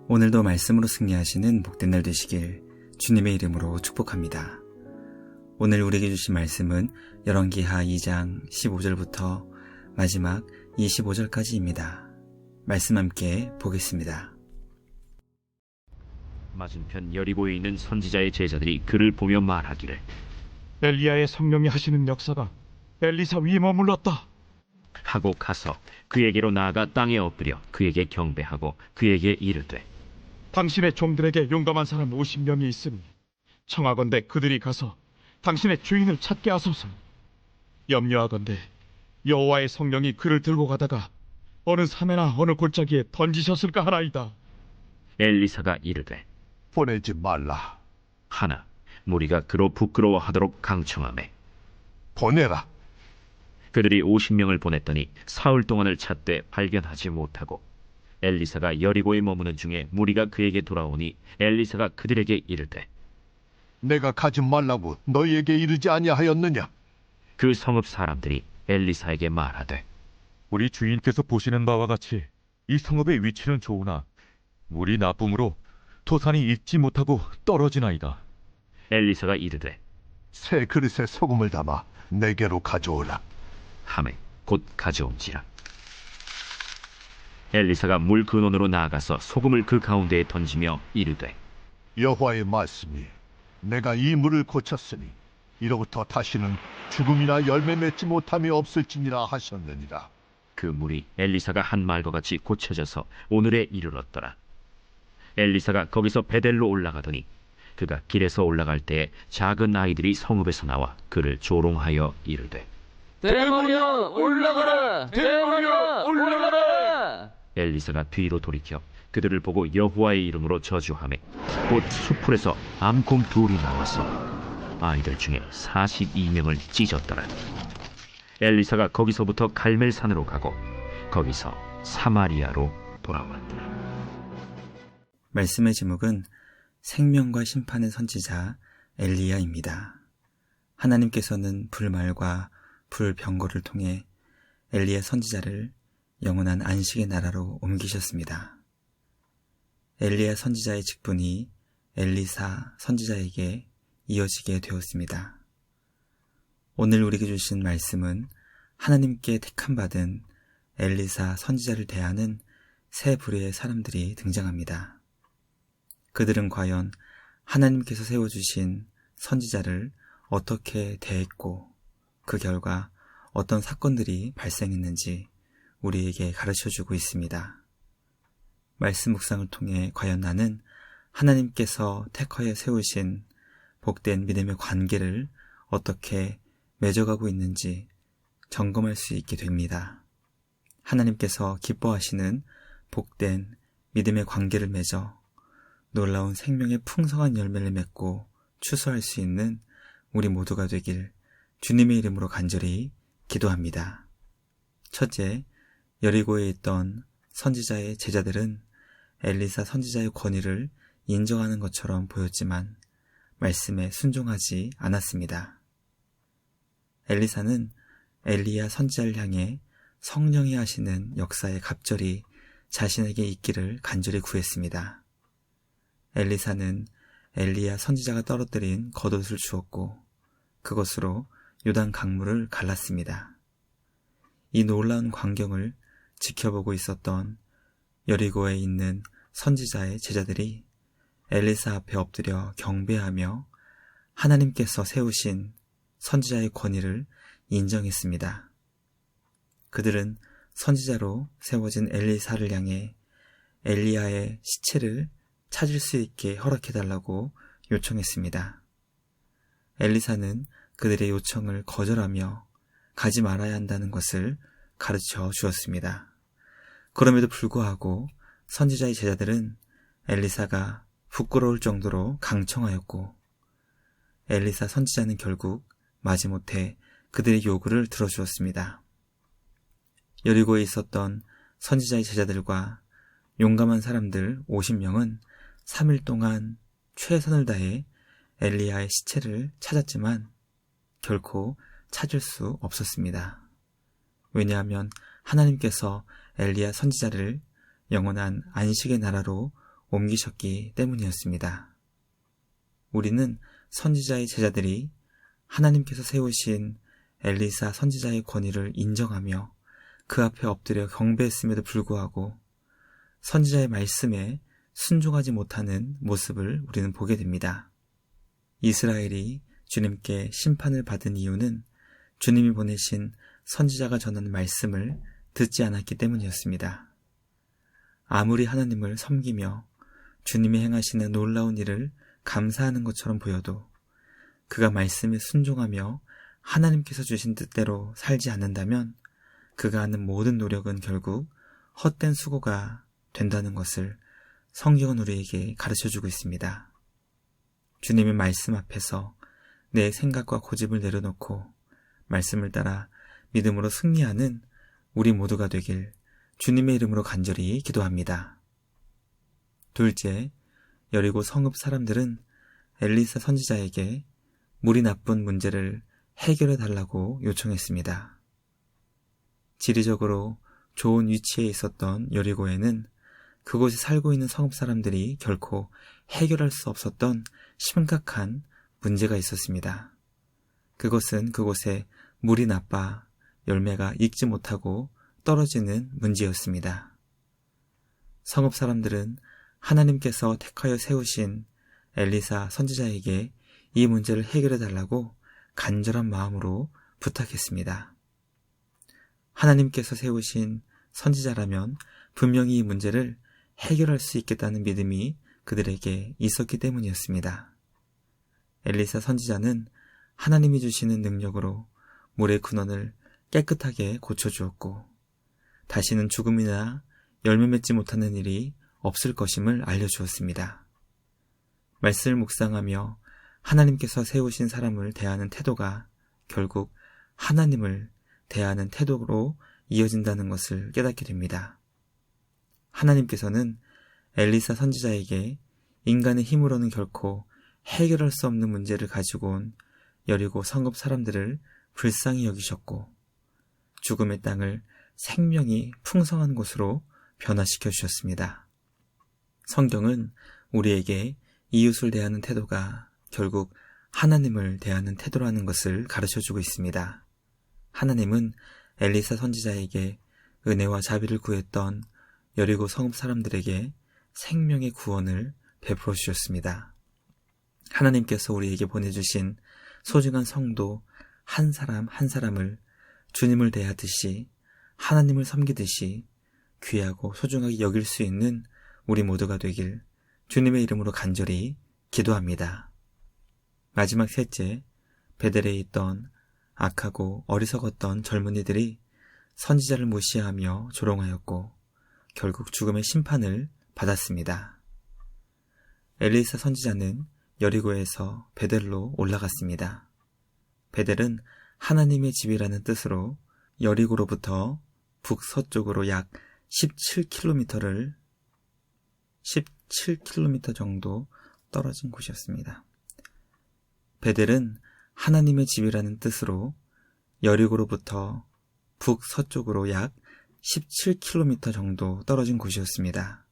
오늘도 말씀으로 승리하시는 복된 날 되시길 주님의 이름으로 축복합니다. 오늘 우리에게 주신 말씀은 열왕기하 2장 15절부터 마지막 25절까지입니다. 말씀 함께 보겠습니다. 맞은편 여리고에 있는 선지자의 제자들이 그를 보며 말하기를, 엘리야의 성령이 하시는 역사가 엘리사 위에 머물렀다 하고 가서 그에게로 나아가 땅에 엎드려 그에게 경배하고 그에게 이르되, 당신의 종들에게 용감한 사람 50명이 있으니 청하건대 그들이 가서 당신의 주인을 찾게 하소서. 염려하건대 여호와의 성령이 그를 들고 가다가 어느 산에나 어느 골짜기에 던지셨을까 하나이다. 엘리사가 이르되, 보내지 말라. 하나 무리가 그로 부끄러워하도록 강청하매 보내라. 그들이 50명을 보냈더니 사흘 동안을 찾되 발견하지 못하고 엘리사가 여리고에 머무는 중에 무리가 그에게 돌아오니 엘리사가 그들에게 이르되, 내가 가지 말라고 너희에게 이르지 아니하였느냐? 그 성읍 사람들이 엘리사에게 말하되, 우리 주인께서 보시는 바와 같이 이 성읍의 위치는 좋으나 물이 나쁨으로 토산이 익지 못하고 떨어지나이다. 엘리사가 이르되, 새 그릇에 소금을 담아 내게로 가져오라. 하매 곧 가져온지라. 엘리사가 물 근원으로 나아가서 소금을 그 가운데에 던지며 이르되, 여호와의 말씀이 내가 이 물을 고쳤으니 이로부터 다시는 죽음이나 열매 맺지 못함이 없을지니라 하셨느니라. 그 물이 엘리사가 한 말과 같이 고쳐져서 오늘에 이르렀더라. 엘리사가 거기서 베델로 올라가더니 그가 길에서 올라갈 때에 작은 아이들이 성읍에서 나와 그를 조롱하여 이르되, 대머리야 올라가라! 대머리야 올라가라! 엘리사가 뒤로 돌이켜 그들을 보고 여호와의 이름으로 저주하매 곧 수풀에서 암곰 둘이 나와서 아이들 중에 42명을 찢었더라. 엘리사가 거기서부터 갈멜산으로 가고 거기서 사마리아로 돌아왔더라. 말씀의 제목은 생명과 심판의 선지자 엘리야입니다. 하나님께서는 불말과 불병거를 통해 엘리야 선지자를 영원한 안식의 나라로 옮기셨습니다. 엘리야 선지자의 직분이 엘리사 선지자에게 이어지게 되었습니다. 오늘 우리에게 주신 말씀은 하나님께 택함받은 엘리사 선지자를 대하는 세 부류의 사람들이 등장합니다. 그들은 과연 하나님께서 세워주신 선지자를 어떻게 대했고 그 결과 어떤 사건들이 발생했는지 우리에게 가르쳐주고 있습니다. 말씀 묵상을 통해 과연 나는 하나님께서 택하여 세우신 복된 믿음의 관계를 어떻게 맺어가고 있는지 점검할 수 있게 됩니다. 하나님께서 기뻐하시는 복된 믿음의 관계를 맺어 놀라운 생명의 풍성한 열매를 맺고 추수할 수 있는 우리 모두가 되길 주님의 이름으로 간절히 기도합니다. 첫째, 여리고에 있던 선지자의 제자들은 엘리사 선지자의 권위를 인정하는 것처럼 보였지만 말씀에 순종하지 않았습니다. 엘리사는 엘리야 선지자를 향해 성령이 하시는 역사에 갑절이 자신에게 있기를 간절히 구했습니다. 엘리사는 엘리야 선지자가 떨어뜨린 겉옷을 주었고 그것으로 요단 강물을 갈랐습니다. 이 놀라운 광경을 지켜보고 있었던 여리고에 있는 선지자의 제자들이 엘리사 앞에 엎드려 경배하며 하나님께서 세우신 선지자의 권위를 인정했습니다. 그들은 선지자로 세워진 엘리사를 향해 엘리야의 시체를 찾을 수 있게 허락해달라고 요청했습니다. 엘리사는 그들의 요청을 거절하며 가지 말아야 한다는 것을 가르쳐 주었습니다. 그럼에도 불구하고 선지자의 제자들은 엘리사가 부끄러울 정도로 강청하였고 엘리사 선지자는 결국 마지못해 그들의 요구를 들어주었습니다. 여리고에 있었던 선지자의 제자들과 용감한 사람들 50명은 3일 동안 최선을 다해 엘리야의 시체를 찾았지만 결코 찾을 수 없었습니다. 왜냐하면 하나님께서 엘리야 선지자를 영원한 안식의 나라로 옮기셨기 때문이었습니다. 우리는 선지자의 제자들이 하나님께서 세우신 엘리사 선지자의 권위를 인정하며 그 앞에 엎드려 경배했음에도 불구하고 선지자의 말씀에 순종하지 못하는 모습을 우리는 보게 됩니다. 이스라엘이 주님께 심판을 받은 이유는 주님이 보내신 선지자가 전하는 말씀을 듣지 않았기 때문이었습니다. 아무리 하나님을 섬기며 주님이 행하시는 놀라운 일을 감사하는 것처럼 보여도 그가 말씀에 순종하며 하나님께서 주신 뜻대로 살지 않는다면 그가 하는 모든 노력은 결국 헛된 수고가 된다는 것을 성경은 우리에게 가르쳐주고 있습니다. 주님의 말씀 앞에서 내 생각과 고집을 내려놓고 말씀을 따라 믿음으로 승리하는 우리 모두가 되길 주님의 이름으로 간절히 기도합니다. 둘째, 여리고 성읍 사람들은 엘리사 선지자에게 물이 나쁜 문제를 해결해 달라고 요청했습니다. 지리적으로 좋은 위치에 있었던 여리고에는 그곳에 살고 있는 성읍 사람들이 결코 해결할 수 없었던 심각한 문제가 있었습니다. 그것은 그곳에 물이 나빠 열매가 익지 못하고 떨어지는 문제였습니다. 성읍 사람들은 하나님께서 택하여 세우신 엘리사 선지자에게 이 문제를 해결해 달라고 간절한 마음으로 부탁했습니다. 하나님께서 세우신 선지자라면 분명히 이 문제를 해결할 수 있겠다는 믿음이 그들에게 있었기 때문이었습니다. 엘리사 선지자는 하나님이 주시는 능력으로 물의 근원을 깨끗하게 고쳐주었고 다시는 죽음이나 열매 맺지 못하는 일이 없을 것임을 알려주었습니다. 말씀을 묵상하며 하나님께서 세우신 사람을 대하는 태도가 결국 하나님을 대하는 태도로 이어진다는 것을 깨닫게 됩니다. 하나님께서는 엘리사 선지자에게 인간의 힘으로는 결코 해결할 수 없는 문제를 가지고 온 여리고 성읍 사람들을 불쌍히 여기셨고 죽음의 땅을 생명이 풍성한 곳으로 변화시켜 주셨습니다. 성경은 우리에게 이웃을 대하는 태도가 결국 하나님을 대하는 태도라는 것을 가르쳐주고 있습니다. 하나님은 엘리사 선지자에게 은혜와 자비를 구했던 여리고 성읍 사람들에게 생명의 구원을 베풀어 주셨습니다. 하나님께서 우리에게 보내주신 소중한 성도 한 사람 한 사람을 주님을 대하듯이 하나님을 섬기듯이 귀하고 소중하게 여길 수 있는 우리 모두가 되길 주님의 이름으로 간절히 기도합니다. 마지막 셋째, 베델에 있던 악하고 어리석었던 젊은이들이 선지자를 무시하며 조롱하였고 결국 죽음의 심판을 받았습니다. 엘리사 선지자는 여리고에서 베델로 올라갔습니다. 베델은 하나님의 집이라는 뜻으로 여리고로부터 북서쪽으로 약 17km 정도 떨어진 곳이었습니다. 베델은 하나님의 집이라는 뜻으로 여리고로부터 북서쪽으로 약 17km 정도 떨어진 곳이었습니다.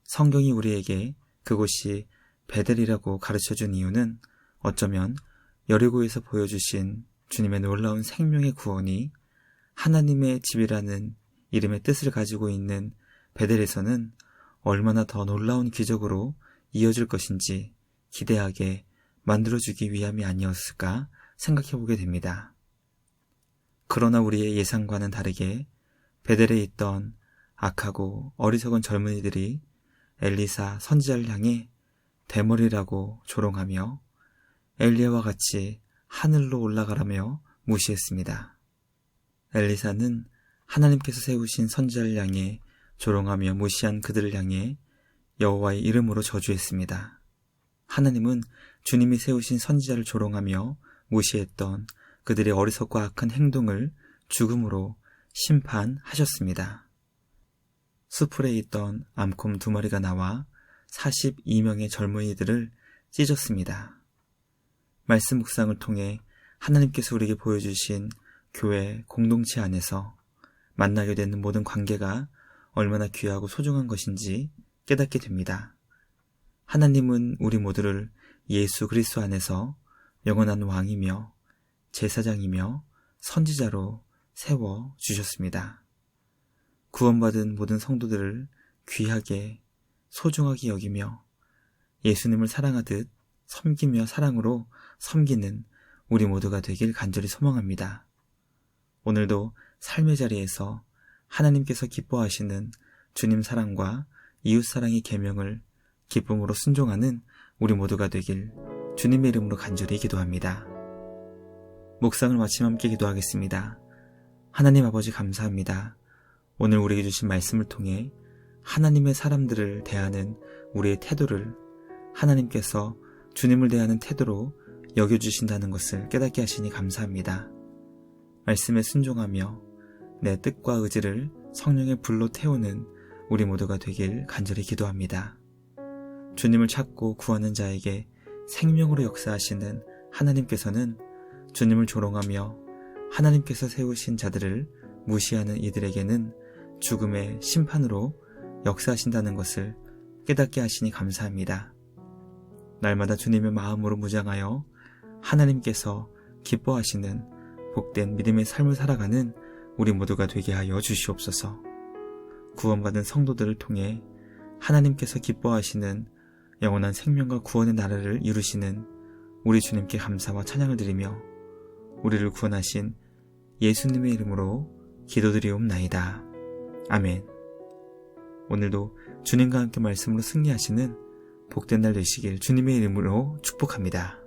성경이 우리에게 그곳이 베델이라고 가르쳐준 이유는 어쩌면 여리고에서 보여주신 주님의 놀라운 생명의 구원이 하나님의 집이라는 이름의 뜻을 가지고 있는 베델에서는 얼마나 더 놀라운 기적으로 이어질 것인지 기대하게 만들어주기 위함이 아니었을까 생각해보게 됩니다. 그러나 우리의 예상과는 다르게 베델에 있던 악하고 어리석은 젊은이들이 엘리사 선지자를 향해 대머리라고 조롱하며 엘리야와 같이 하늘로 올라가라며 무시했습니다. 엘리사는 하나님께서 세우신 선지자를 향해 조롱하며 무시한 그들을 향해 여호와의 이름으로 저주했습니다. 하나님은 주님이 세우신 선지자를 조롱하며 무시했던 그들의 어리석고 악한 행동을 죽음으로 심판하셨습니다. 수풀에 있던 암곰 2마리가 나와 42명의 젊은이들을 찢었습니다. 말씀 묵상을 통해 하나님께서 우리에게 보여주신 교회 공동체 안에서 만나게 되는 모든 관계가 얼마나 귀하고 소중한 것인지 깨닫게 됩니다. 하나님은 우리 모두를 예수 그리스도 안에서 영원한 왕이며 제사장이며 선지자로 세워 주셨습니다. 구원받은 모든 성도들을 귀하게 소중하게 여기며 예수님을 사랑하듯 섬기며 사랑으로 섬기는 우리 모두가 되길 간절히 소망합니다. 오늘도 삶의 자리에서 하나님께서 기뻐하시는 주님 사랑과 이웃 사랑의 계명을 기쁨으로 순종하는 우리 모두가 되길 주님의 이름으로 간절히 기도합니다. 묵상을 마치며 함께 기도하겠습니다. 하나님 아버지 감사합니다. 오늘 우리에게 주신 말씀을 통해 하나님의 사람들을 대하는 우리의 태도를 하나님께서 주님을 대하는 태도로 여겨주신다는 것을 깨닫게 하시니 감사합니다. 말씀에 순종하며 내 뜻과 의지를 성령의 불로 태우는 우리 모두가 되길 간절히 기도합니다. 주님을 찾고 구하는 자에게 생명으로 역사하시는 하나님께서는 주님을 조롱하며 하나님께서 세우신 자들을 무시하는 이들에게는 죽음의 심판으로 역사하신다는 것을 깨닫게 하시니 감사합니다. 날마다 주님의 마음으로 무장하여 하나님께서 기뻐하시는 복된 믿음의 삶을 살아가는 우리 모두가 되게 하여 주시옵소서. 구원받은 성도들을 통해 하나님께서 기뻐하시는 영원한 생명과 구원의 나라를 이루시는 우리 주님께 감사와 찬양을 드리며 우리를 구원하신 예수님의 이름으로 기도드리옵나이다. 아멘. 오늘도 주님과 함께 말씀으로 승리하시는 복된 날 되시길 주님의 이름으로 축복합니다.